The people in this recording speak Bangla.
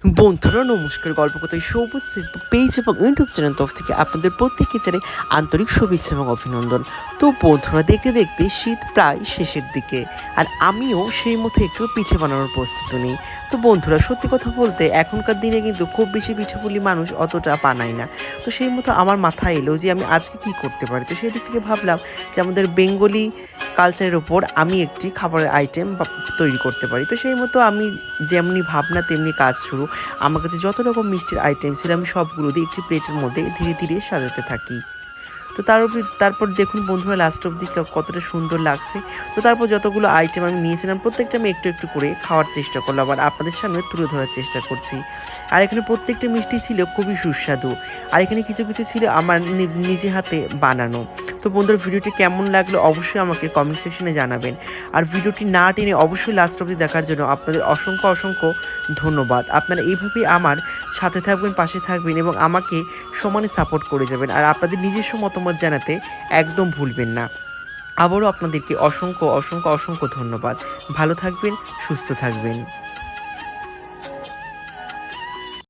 বন্ধুরা নমস্কার, গল্পকথায় সবুজ ফেসবুক পেজ এবং ইউটিউব চ্যানেল তরফ থেকে আপনাদের প্রত্যেককে জানাই আন্তরিক শুভেচ্ছা এবং অভিনন্দন। তো বন্ধুরা, দেখতে দেখতে শীত প্রায় শেষের দিকে, আর আমিও সেই মতো একটু পিঠে বানানোর প্রস্তুতি নিই। তো বন্ধুরা, সত্যি কথা বলতে এখনকার দিনে কিন্তু খুব বেশি পিঠেপুলি মানুষ অতটা বানায় না। তো সেই মতো আমার মাথায় এলো যে আমি আজকে কী করতে পারি। তো সেই দিক থেকে ভাবলাম যে আমাদের বেঙ্গলি কালচারের ওপর আমি একটি খাবারের আইটেম তৈরি করতে পারি। তো সেই মতো আমি যেমনি ভাবনা তেমনি কাজ শুরু। আমার কাছে যত রকম মিষ্টির আইটেম ছিল আমি সবগুলো দিয়ে একটি প্লেটের মধ্যে ধীরে ধীরে সাজাতে থাকি। তো তারপর দেখুন বন্ধুরা, লাস্ট অবধি কতটা সুন্দর লাগছে। তো তারপর যতগুলো আইটেম আমি নিয়েছিলাম প্রত্যেকটা আমি একটু একটু করে খাওয়ার চেষ্টা করলাম, আর আপনাদের সামনে তুলে ধরার চেষ্টা করছি। আর এখানে প্রত্যেকটা মিষ্টি ছিল খুবই সুস্বাদু, আর এখানে কিছু কিছু ছিল আমার নিজে হাতে বানানো। তো বন্ধুরা, ভিডিওটি কেমন লাগলো অবশ্যই আমাকে কমেন্ট সেকশনে জানাবেন। আর ভিডিওটি না টেনে অবশ্যই লাস্ট অবধি দেখার জন্য আপনাদের অসংখ্য অসংখ্য ধন্যবাদ। আপনারা এইভাবেই আমার সাথে থাকবেন, পাশে থাকবেন এবং আমাকে সমানে সাপোর্ট করে যাবেন। আর আপনাদের নিজস্ব মতামত জানাতে একদম ভুলবেন না। আবারও আপনাদেরকে অসংখ্য অসংখ্য অসংখ্য ধন্যবাদ। ভালো থাকবেন, সুস্থ থাকবেন।